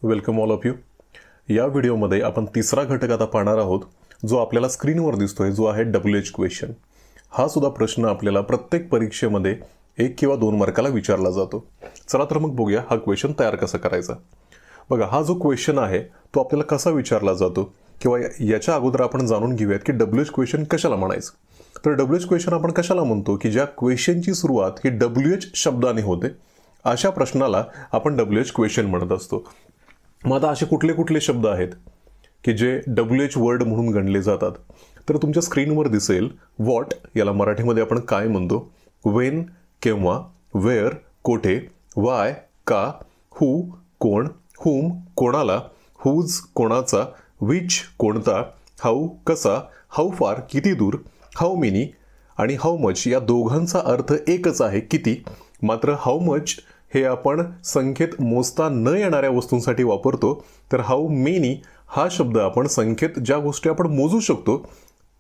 Welcome all of you. या व्हिडिओमध्ये आपण तिसरा घटक आता पाहणार आहोत, जो आपल्याला स्क्रीनवर दिसतोय, जो आहे WH क्वेश्चन। हा सुद्धा प्रश्न आपल्याला प्रत्येक परीक्षेमध्ये 1 किंवा 2 मार्काला विचारला जातो। चला तर मग बघूया हा क्वेश्चन तयार कसा करायचा। बघा, हा जो क्वेश्चन आहे तो आपल्याला कसा विचारला जातो किंवा याच्या अगोदर आपण जाणून घेऊयात की WH क्वेश्चन कशाला म्हणायचं। तर WH क्वेश्चन आपण कशाला म्हणतो की ज्या क्वेश्चनची सुरुवात ही WH शब्दाने होते, अशा प्रश्नाला आपण WH क्वेश्चन म्हणत असतो। मग आता असे कुठले कुठले शब्द आहेत की जे WH वर्ड म्हणून गणले जातात, तर तुमच्या स्क्रीनवर दिसेल व्हॉट, याला मराठीमध्ये आपण काय म्हणतो, व्हेन केव्हा, वेअर कोठे, वाय का, हू कोण, हुम कोणाला, हुज कोणाचा, विच कोणता, हाऊ कसा, हाऊ फार किती दूर, हाऊ मेनी आणि हाऊ मच या दोघांचा अर्थ एकच आहे किती। मात्र हाऊ मच हे आपण संख्येत मोजता न येणाऱ्या वस्तूंसाठी वापरतो, तर हाऊ मेनी हा शब्द आपण संख्येत ज्या गोष्टी आपण मोजू शकतो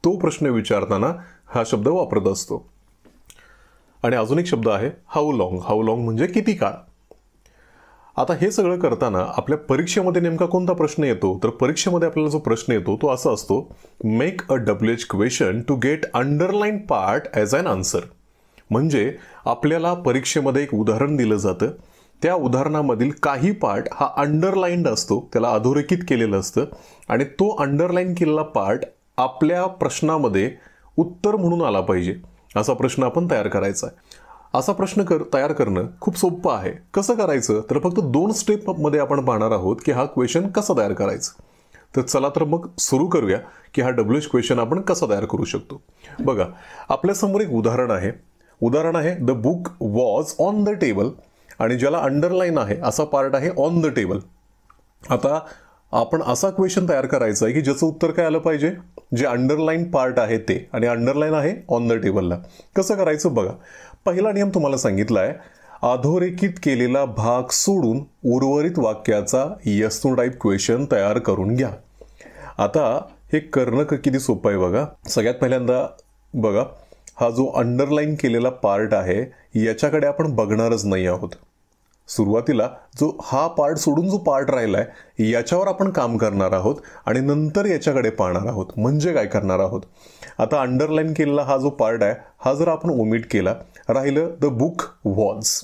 तो प्रश्न विचारताना हा शब्द वापरत असतो। आणि अजून एक शब्द आहे हाऊ लॉंग। हाऊ लॉंग म्हणजे किती काळ। आता हे सगळं करताना आपल्या परीक्षेमध्ये नेमका कोणता प्रश्न येतो, तर परीक्षेमध्ये आपल्याला जो प्रश्न येतो तो असा असतो, make a WH question to get underline part as an answer. म्हणजे आपल्याला परीक्षेमध्ये एक उदाहरण दिलं जातं, त्या उदाहरणामधील काही पार्ट हा अंडरलाइंड असतो, त्याला अधोरेखित केलेलं असतं आणि तो अंडरलाइन केलेला पार्ट आपल्या प्रश्नामध्ये उत्तर म्हणून आला पाहिजे, असा प्रश्न आपण तयार करायचा आहे। असा प्रश्न तयार करणं खूप सोपं आहे। कसं करायचं, तर फक्त 2 स्टेपमध्ये आपण पाहणार आहोत की हा क्वेश्चन कसा तयार करायचा। तर चला तर मग सुरू करूया की हा WH क्वेश्चन आपण कसा तयार करू शकतो। बघा, आपल्यासमोर एक उदाहरण आहे the book was on the table, आणि ज्याला अंडरलाइन आहे असा पार्ट आहे ऑन द टेबल। आता आपण असा क्वेश्चन तयार करायचा आहे की ज्याचं उत्तर काय आलं पाहिजे, जे अंडरलाइन पार्ट आहे ते, आणि अंडरलाइन आहे ऑन द टेबलला। कसं करायचं बघा, पहिला नियम तुम्हाला सांगितला आहे, अधोरेखित केलेला भाग सोडून उर्वरित वाक्याचा येस नो टाइप क्वेश्चन तयार करून घ्या। आता हे करणं किती सोपं आहे बघा। सगळ्यात पहिल्यांदा बघा, हा जो अंडरलाइन केलेला पार्ट आहे याच्याकडे आपण बघणारच नाही आहोत। सुरुवातीला जो हा पार्ट सोडून जो पार्ट राहिलाय याच्यावर आपण काम करणार आहोत आणि नंतर याच्याकडे पाहणार आहोत। म्हणजे काय करणार आहोत, आता अंडरलाइन केलेला हा जो पार्ट आहे हा जर आपण ओमिट केला, राहिलं द बुक वॉज,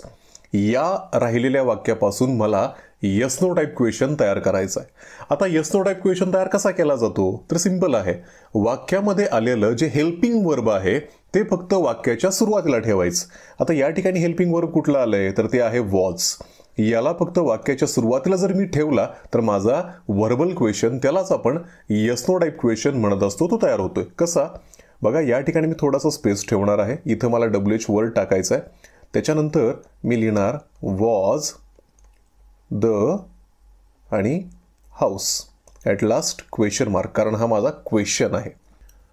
या राहिलेल्या वाक्यापासून मला येस नो टाइप क्वेश्चन तयार करायचा आहे। आता येस नो टाइप क्वेश्चन तयार कसा केला जातो, तर सिंपल आहे, वाक्यामध्ये आलेलं जे हेल्पिंग वर्ब आहे ते फक्त वाक्याच्या सुरुवातीला ठेवायचं। आता या ठिकाणी हेल्पिंग वर्ब कुठला आलंय, तर ते आहे वॉज। याला फक्त वाक्याच्या सुरुवातीला जर मी ठेवला तर माझा वर्बल क्वेश्चन, त्यालाच आपण येस नो टाइप क्वेश्चन म्हणत असतो, तो तयार होतोय। कसा बघा, या ठिकाणी मी थोडासा स्पेस ठेवणार आहे, इथं मला WH वर्ड टाकायचा आहे, त्याच्यानंतर मी लिहिणार वॉज द आणि house at last question mark, कारण हा माझा क्वेश्चन आहे।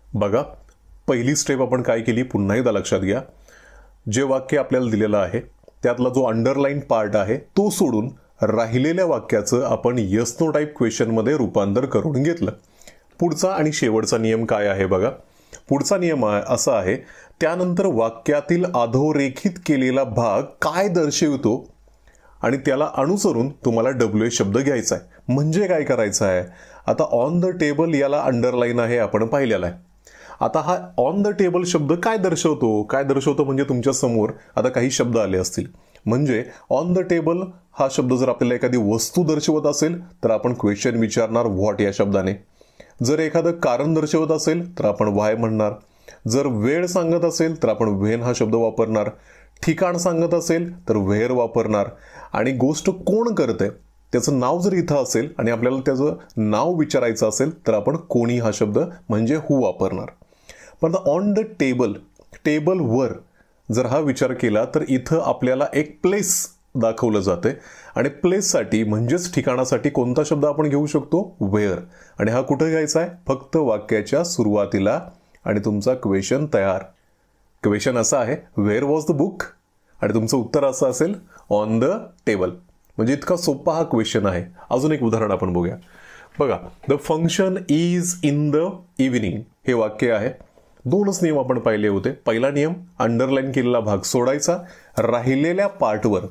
बघा, पहिली स्टेप आपण काय केली, पुन्हा एकदा लक्षात घ्या, जे वाक्य आपल्याला दिलेलं आहे त्यातला जो अंडरलाइन पार्ट आहे तो सोडून राहिलेल्या वाक्याचं आपण येस नो टाइप क्वेश्चनमध्ये रूपांतर करून घेतलं। पुढचा आणि शेवटचा नियम काय आहे बघा, पुढचा नियम असा आहे, त्यानंतर वाक्यातील अधोरेखित केलेला भाग काय दर्शवतो आणि त्याला अनुसरून तुम्हाला WH शब्द घ्यायचा आहे। म्हणजे काय करायचं आहे, आता ऑन द टेबल याला अंडरलाइन आहे, आपण पाहिलेला आहे। आता हा ऑन द टेबल शब्द काय दर्शवतो म्हणजे तुमच्या समोर आता काही शब्द आले असतील, म्हणजे ऑन द टेबल हा शब्द जर आपल्याला एखादी वस्तू दर्शवत असेल तर आपण क्वेश्चन विचारणार व्हॉट या शब्दाने, जर एखादं कारण दर्शवत असेल तर आपण वाय म्हणणार, जर वेळ सांगत असेल तर आपण व्हेन हा शब्द वापरणार, ठिकाण सांगत असेल तर वेअर वापरणार, आणि गोष्ट कोण करते त्याचं नाव जर इथं असेल आणि आपल्याला त्याचं नाव विचारायचं असेल तर आपण कोणी हा शब्द म्हणजे हू वापरणार। पण ऑन द टेबल, टेबलवर जर हा विचार केला तर इथं आपल्याला एक प्लेस दाखवलं जाते, आणि प्लेससाठी म्हणजेच ठिकाणासाठी कोणता शब्द आपण घेऊ शकतो, वेअर, आणि हा कुठं घ्यायचा आहे, फक्त वाक्याच्या सुरुवातीला, आणि तुमचा क्वेश्चन तयार। क्वेश्चन असा आहे, वेअर वॉज द बुक, आणि तुमचं उत्तर असं असेल ऑन द टेबल। म्हणजे इतका सोपा हा क्वेश्चन आहे। अजून एक उदाहरण आपण बघूया। बघा, the function is in the evening हे वाक्य आहे। 2च नियम आपण पाहिले होते। पहिला नियम, अंडरलाइन केलेला भाग सोडायचा, राहिलेल्या पार्टवर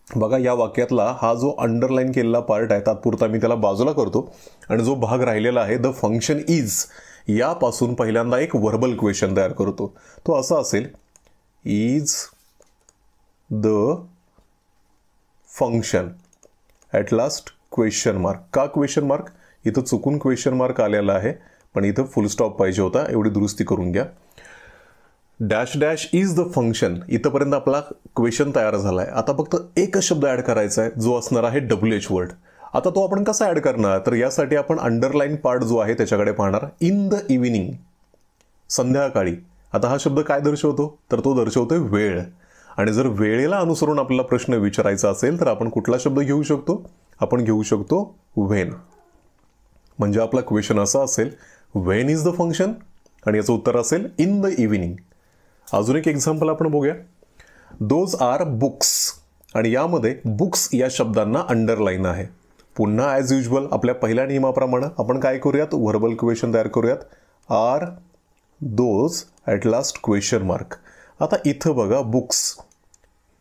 बघा या वाक्यातला हा जो अंडरलाईन केलेला पार्ट आहे तात्पुरता मी त्याला बाजूला करतो आणि जो भाग राहिलेला आहे द फंक्शन इज यापासून पहिल्यांदा एक व्हर्बल क्वेश्चन तयार करतो. तो असा असेल is the function at last question mark. का क्वेश्चन मार्क? इथं चुकून क्वेश्चन मार्क आलेला आहे पण इथं फुल स्टॉप पाहिजे होता, एवढी दुरुस्ती करून घ्या. Dash dash is the function इथंपर्यंत आपला क्वेश्चन तयार झाला आहे. आता फक्त एकच शब्द ॲड करायचा आहे जो असणार आहे WH वर्ड. आता तो आपण कसा ॲड करणार? तर यासाठी आपण अंडरलाईन पार्ट जो आहे त्याच्याकडे पाहणार. इन द इव्हिनिंग संध्याकाळी. आता हा शब्द काय दर्शवतो? तर तो दर्शवतोय वेळ. आणि जर वेळेला अनुसरून आपल्याला प्रश्न विचारायचा असेल तर आपण कुठला शब्द घेऊ शकतो? आपण घेऊ शकतो व्हेन. म्हणजे आपला क्वेश्चन असा असेल व्हेन इज द फंक्शन आणि याचं उत्तर असेल इन द इव्हिनिंग. अजून एक एक्झाम्पल आपण बघूया. दोज आर बुक्स आणि यामध्ये बुक्स या शब्दांना अंडरलाईन आहे. पुन्हा ॲज युजल आपल्या पहिल्या नियमाप्रमाणे आपण काय करूयात? व्हर्बल क्वेश्चन तयार करूयात. Are those at last question mark. आता इथं बघा बुक्स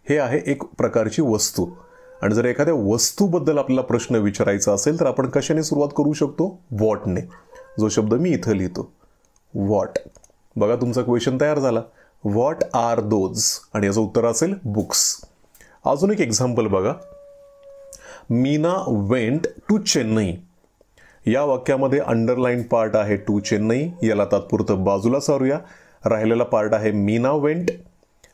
हे आहे एक प्रकारची वस्तू आणि जर एखाद्या वस्तूबद्दल आपल्याला प्रश्न विचारायचा असेल तर आपण कशाने सुरुवात करू शकतो? व्हॉटने. जो शब्द मी इथं लिहितो व्हॉट. बघा तुमचा क्वेश्चन तयार झाला. व्हॉट आर दोज आणि याचं उत्तर असेल बुक्स. अजून एक एक्झाम्पल बघा. Meena went to Chennai. या वाक्यामध्ये अंडरलाईन पार्ट आहे टू चेन्नई, याला तात्पुरतं बाजूला सारूया. राहिलेला पार्ट आहे मीना वेंट.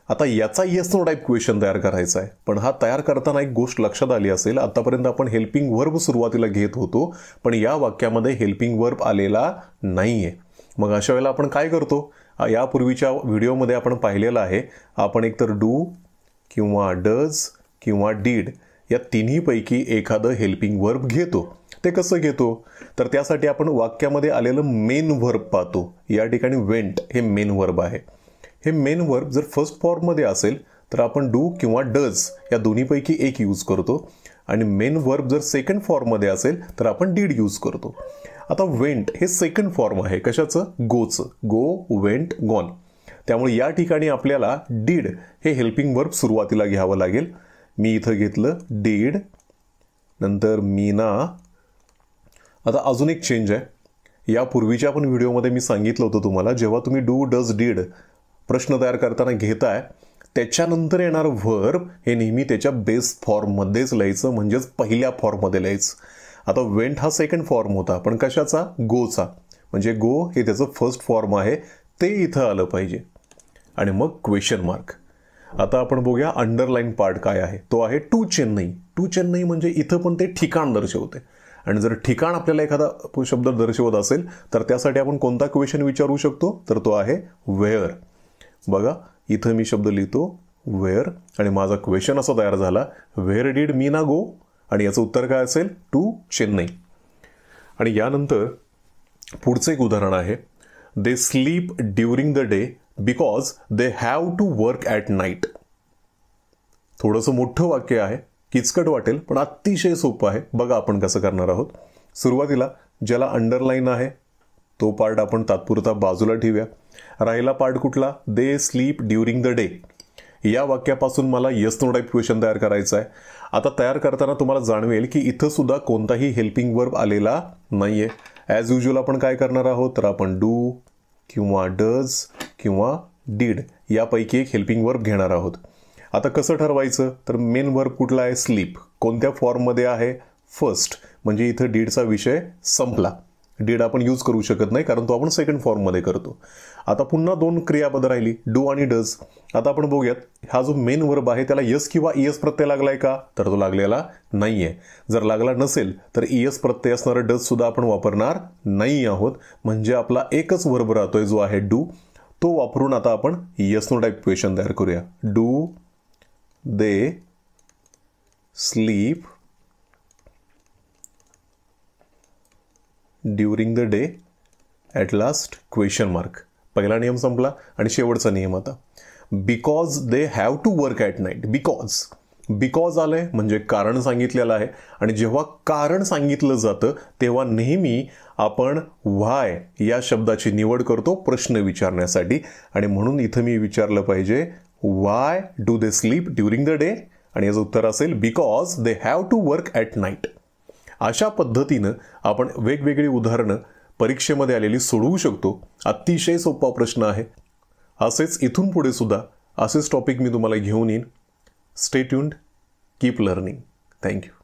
आता याचा येस नो टाईप क्वेश्चन तयार करायचा आहे. पण हा तयार करताना एक गोष्ट लक्षात आली असेल, आतापर्यंत आपण हेल्पिंग वर्ब सुरुवातीला घेत होतो पण या वाक्यामध्ये हेल्पिंग वर्ब आलेला नाहीये. मग अशा वेळेला आपण काय करतो? यापूर्वीच्या व्हिडिओमध्ये आपण पाहिलेलं आहे, आपण एकतर डू किंवा डज किंवा डीड या तिन्हीपैकी एखादं हेल्पिंग वर्ब घेतो. ते कसं घेतो? तर त्यासाठी आपण वाक्यामध्ये आलेलं मेन वर्ब पाहतो. या ठिकाणी वेंट हे मेन वर्ब आहे. हे मेन वर्ब जर फर्स्ट फॉर्ममध्ये असेल तर आपण डू किंवा डज या दोन्हीपैकी एक यूज करतो आणि मेन वर्ब जर सेकंड फॉर्ममध्ये असेल तर आपण डीड यूज करतो. आता वेंट हे सेकंड फॉर्म आहे. कशाचं? गोचं. Go went gone. त्यामुळे या ठिकाणी आपल्याला डीड हे हेल्पिंग वर्ब सुरुवातीला घ्यावं लागेल. मी इथं घेतलं डीड, नंतर मीना. आता अजून एक चेंज आहे. यापूर्वीच्या पण व्हिडिओमध्ये मी सांगितलं होतं तुम्हाला, जेव्हा तुम्ही डू डज डीड प्रश्न तयार करताना घेताय त्याच्यानंतर येणार व्हर्ब हे नेहमी त्याच्या बेस फॉर्ममध्येच लिहायचं, म्हणजेच पहिल्या फॉर्ममध्ये लिहायचं. आता वेंट हा सेकंड फॉर्म होता पण कशाचा? गोचा. म्हणजे गो हे त्याचं फर्स्ट फॉर्म आहे, ते इथं आलं पाहिजे. आणि मग क्वेश्चन मार्क. आता आपण बघूया अंडरलाईन पार्ट काय आहे. तो आहे टू चेन्नई. टू चेन्नई म्हणजे इथं पण ते ठिकाण दर्शवते आणि जर ठिकाण आपल्याला एखादा शब्द दर्शवत असेल तर त्यासाठी आपण कोणता क्वेश्चन विचारू शकतो? तर तो आहे वेअर. बघा इथं मी शब्द लिहितो वेअर आणि माझा क्वेश्चन असा तयार झाला वेअर डीड मीना गो आणि याचं उत्तर काय असेल? टू चेन्नई. आणि यानंतर पुढचं एक उदाहरण आहे. They sleep during the day because they have to work at night. थोडंसं मोठं वाक्य आहे, किचकट वाटेल पण अतिशय सोपं आहे. बघा आपण कसं करणार आहोत. सुरुवातीला ज्याला अंडरलाईन आहे तो पार्ट आपण तात्पुरता बाजूला ठेवूया. राहिला पार्ट कुठला? दे स्लीप ड्युरिंग द डे. या वाक्यापासून मला येस नो टाईप क्वेश्चन तयार करायचा आहे. आता तयार करताना तुम्हाला जाणवेल की इथं सुद्धा कोणताही हेल्पिंग वर्ब आलेला नाहीये. ॲज युजल आपण काय करणार आहोत? तर आपण डू किंवा डज किंवा डीड यापैकी एक हेल्पिंग वर्ब घेणार आहोत. आता कसं ठरवायचं? तर मेन वर्ब कुठला आहे? स्लीप. कोणत्या फॉर्ममध्ये आहे? फर्स्ट. म्हणजे इथं डीडचा विषय संपला. डीड आपण यूज करू शकत नाही कारण तो आपण सेकंड फॉर्ममध्ये करतो. आता पुन्हा दोन क्रियापद राहिली डू आणि डज. आता आपण बघूयात हा जो मेन वर्ब आहे त्याला यस किंवा ईएस प्रत्यय लागलाय का? तर तो लागलेला नाहीये. जर लागला नसेल तर ईएस प्रत्यय असणारं डज सुद्धा आपण वापरणार नाही आहोत. म्हणजे आपला एकच वर्ब राहतोय जो आहे डू. तो वापरून आता आपण येस नो टाईप क्वेश्चन तयार करूया. Do they sleep during the day at last question mark. पहिला नियम संपला आणि शेवटचा नियम आता. Because they have to work at night. Because आलंय म्हणजे कारण सांगितलेलं आहे आणि जेव्हा कारण सांगितलं जातं तेव्हा नेहमी आपण व्हाय या शब्दाची निवड करतो प्रश्न विचारण्यासाठी. आणि म्हणून इथं मी विचारलं पाहिजे why do they sleep during the day आणि याचं उत्तर असेल because they have to work at night. अशा पद्धतीनं आपण वेगवेगळी उदाहरणं परीक्षेमध्ये आलेली सोडवू शकतो. अतिशय सोपा प्रश्न आहे. असेच इथून पुढे सुद्धा असेच टॉपिक मी तुम्हाला घेऊन येईन. Stay tuned, keep learning. Thank you.